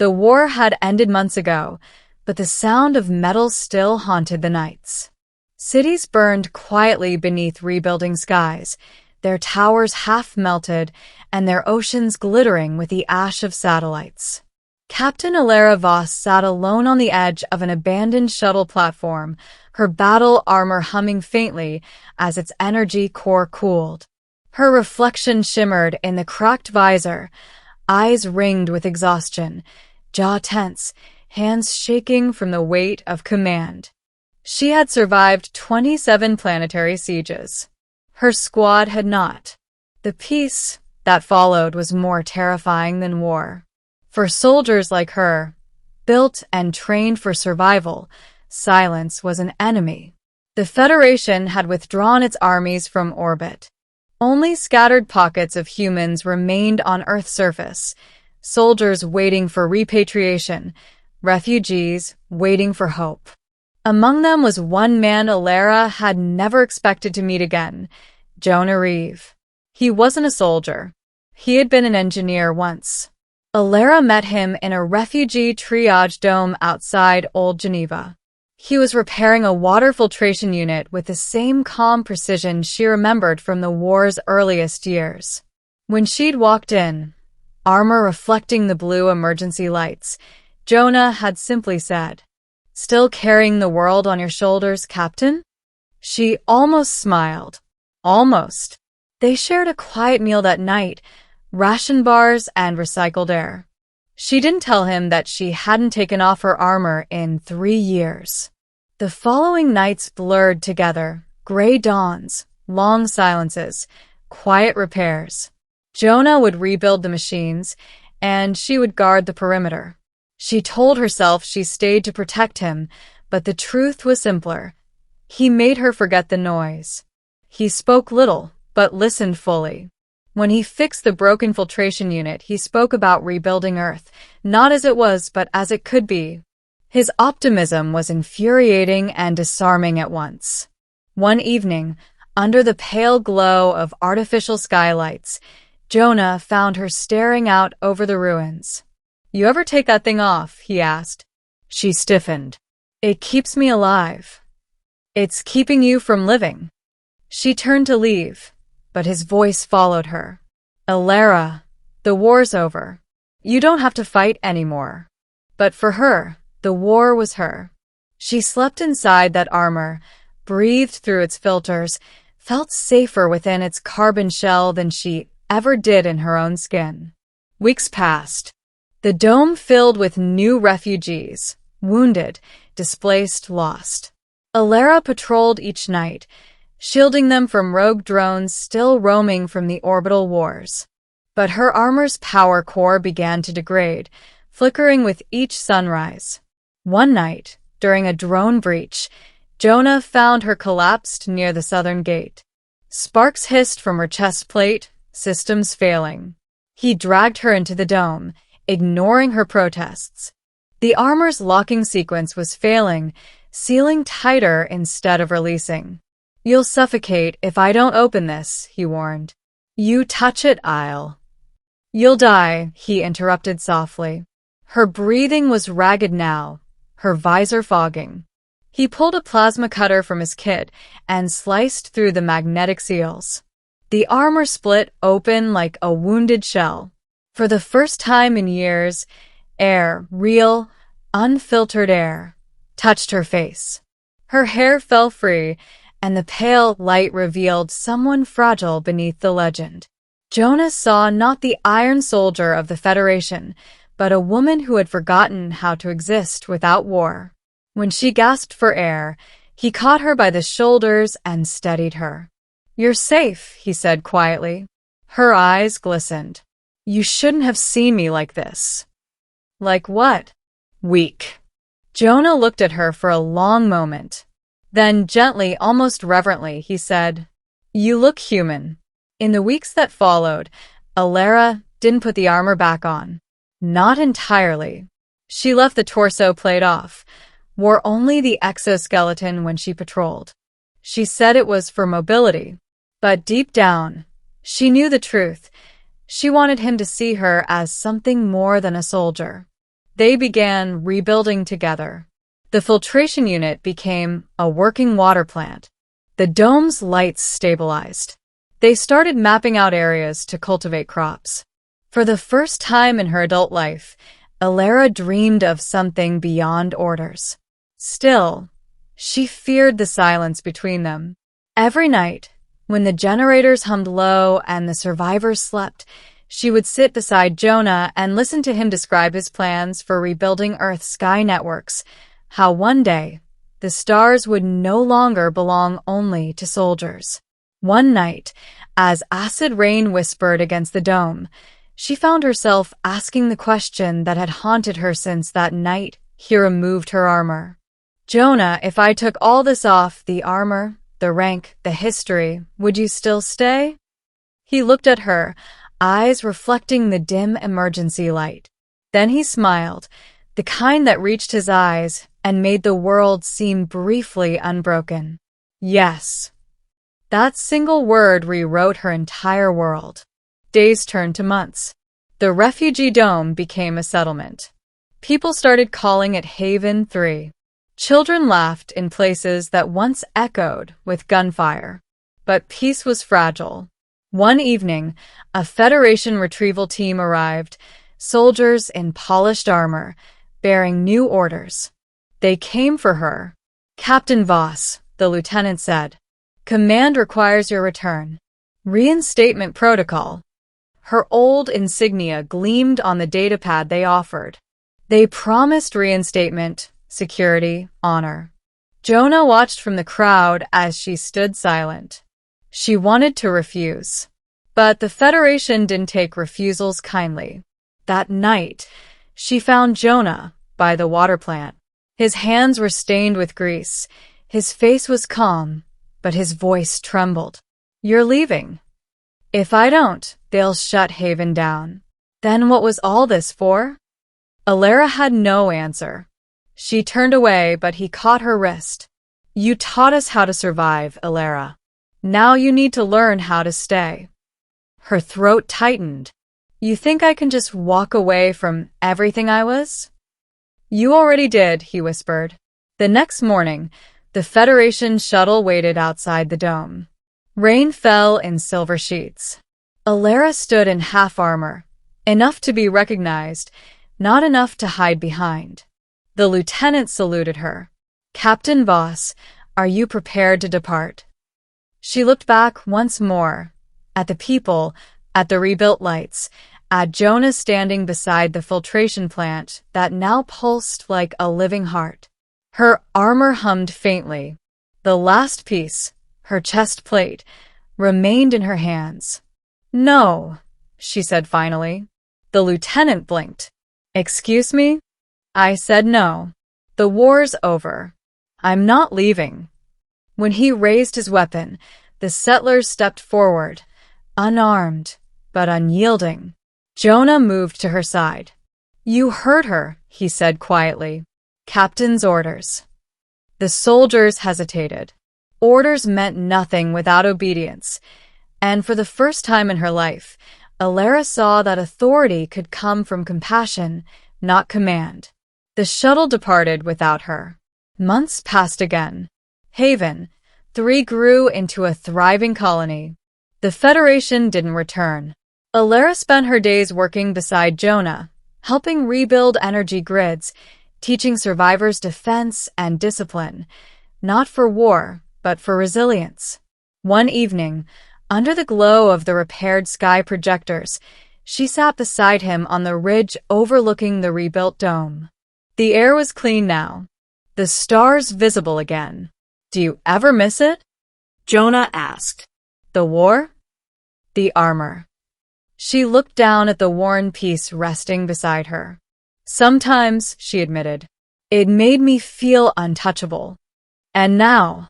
The war had ended months ago, but the sound of metal still haunted the nights. Cities burned quietly beneath rebuilding skies, their towers half melted and their oceans glittering with the ash of satellites. Captain Alara Voss sat alone on the edge of an abandoned shuttle platform, her battle armor humming faintly as its energy core cooled. Her reflection shimmered in the cracked visor, eyes ringed with exhaustion, jaw tense, hands shaking from the weight of command. She had survived 27 planetary sieges. Her squad had not. The peace that followed was more terrifying than war. For soldiers like her, built and trained for survival, silence was an enemy. The Federation had withdrawn its armies from orbit. Only scattered pockets of humans remained on Earth's surface, soldiers waiting for repatriation, refugees waiting for hope. Among them was one man Alara had never expected to meet again, Jonah Reeve. He wasn't a soldier. He had been an engineer once. Alara met him in a refugee triage dome outside Old Geneva. He was repairing a water filtration unit with the same calm precision she remembered from the war's earliest years. When she'd walked in, armor reflecting the blue emergency lights, Jonah had simply said, "Still carrying the world on your shoulders, Captain?" She almost smiled. Almost. They shared a quiet meal that night, ration bars and recycled air. She didn't tell him that she hadn't taken off her armor in 3 years. The following nights blurred together, gray dawns, long silences, quiet repairs. Jonah would rebuild the machines, and she would guard the perimeter. She told herself she stayed to protect him, but the truth was simpler. He made her forget the noise. He spoke little, but listened fully. When he fixed the broken filtration unit, he spoke about rebuilding Earth, not as it was, but as it could be. His optimism was infuriating and disarming at once. One evening, under the pale glow of artificial skylights, Jonah found her staring out over the ruins. "You ever take that thing off?" he asked. She stiffened. "It keeps me alive." "It's keeping you from living." She turned to leave, but his voice followed her. "Alara, the war's over. You don't have to fight anymore." But for her, the war was her. She slept inside that armor, breathed through its filters, felt safer within its carbon shell than she ever did in her own skin. Weeks passed. The dome filled with new refugees, wounded, displaced, lost. Alara patrolled each night, shielding them from rogue drones still roaming from the orbital wars. But her armor's power core began to degrade, flickering with each sunrise. One night, during a drone breach, Jonah found her collapsed near the southern gate. Sparks hissed from her chest plate, systems failing. He dragged her into the dome, ignoring her protests. The armor's locking sequence was failing, sealing tighter instead of releasing. "You'll suffocate if I don't open this," he warned. "You touch it, You'll die," he interrupted softly. Her breathing was ragged now, her visor fogging. He pulled a plasma cutter from his kit and sliced through the magnetic seals. The armor split open like a wounded shell. For the first time in years, air, real, unfiltered air, touched her face. Her hair fell free, and the pale light revealed someone fragile beneath the legend. Jonah saw not the iron soldier of the Federation, but a woman who had forgotten how to exist without war. When she gasped for air, he caught her by the shoulders and steadied her. "You're safe," he said quietly. Her eyes glistened. "You shouldn't have seen me like this." "Like what?" "Weak." Jonah looked at her for a long moment. Then gently, almost reverently, he said, "You look human." In the weeks that followed, Alara didn't put the armor back on. Not entirely. She left the torso plate off, wore only the exoskeleton when she patrolled. She said it was for mobility. But deep down, she knew the truth. She wanted him to see her as something more than a soldier. They began rebuilding together. The filtration unit became a working water plant. The dome's lights stabilized. They started mapping out areas to cultivate crops. For the first time in her adult life, Alara dreamed of something beyond orders. Still, she feared the silence between them. Every night, when the generators hummed low and the survivors slept, she would sit beside Jonah and listen to him describe his plans for rebuilding Earth's sky networks, how one day, the stars would no longer belong only to soldiers. One night, as acid rain whispered against the dome, she found herself asking the question that had haunted her since that night he removed her armor. Jonah, if I took all this off, the armor, the rank, the history, would you still stay? He looked at her, eyes reflecting the dim emergency light. Then he smiled, the kind that reached his eyes and made the world seem briefly unbroken. Yes. That single word rewrote her entire world. Days turned to months. The refugee dome became a settlement. People started calling it Haven 3. Children laughed in places that once echoed with gunfire. But peace was fragile. One evening, a Federation retrieval team arrived, soldiers in polished armor, bearing new orders. They came for her. Captain Voss, the lieutenant said, "Command requires your return. Reinstatement protocol." Her old insignia gleamed on the datapad they offered. They promised reinstatement, security, honor. Jonah watched from the crowd as she stood silent. She wanted to refuse. But the Federation didn't take refusals kindly. That night, she found Jonah by the water plant. His hands were stained with grease. His face was calm, but his voice trembled. "You're leaving." "If I don't, they'll shut Haven down." Then what was all this for? Alara had no answer. She turned away, but he caught her wrist. "You taught us how to survive, Alara. Now you need to learn how to stay." Her throat tightened. "You think I can just walk away from everything I was?" "You already did," he whispered. The next morning, the Federation shuttle waited outside the dome. Rain fell in silver sheets. Alara stood in half armor, enough to be recognized, not enough to hide behind. The lieutenant saluted her. "Captain Voss, are you prepared to depart?" She looked back once more, at the people, at the rebuilt lights, at Jonah standing beside the filtration plant that now pulsed like a living heart. Her armor hummed faintly. The last piece, her chest plate, remained in her hands. "No," she said finally. The lieutenant blinked. "Excuse me?" "I said no. The war's over. I'm not leaving." When he raised his weapon, the settlers stepped forward, unarmed, but unyielding. Jonah moved to her side. "You heard her," he said quietly. "Captain's orders." The soldiers hesitated. Orders meant nothing without obedience, and for the first time in her life, Alara saw that authority could come from compassion, not command. The shuttle departed without her. Months passed again. Haven 3 grew into a thriving colony. The Federation didn't return. Alara spent her days working beside Jonah, helping rebuild energy grids, teaching survivors defense and discipline, not for war, but for resilience. One evening, under the glow of the repaired sky projectors, she sat beside him on the ridge overlooking the rebuilt dome. The air was clean now, the stars visible again. "Do you ever miss it?" Jonah asked. "The war?" "The armor." She looked down at the worn piece resting beside her. "Sometimes," she admitted, "it made me feel untouchable. And now,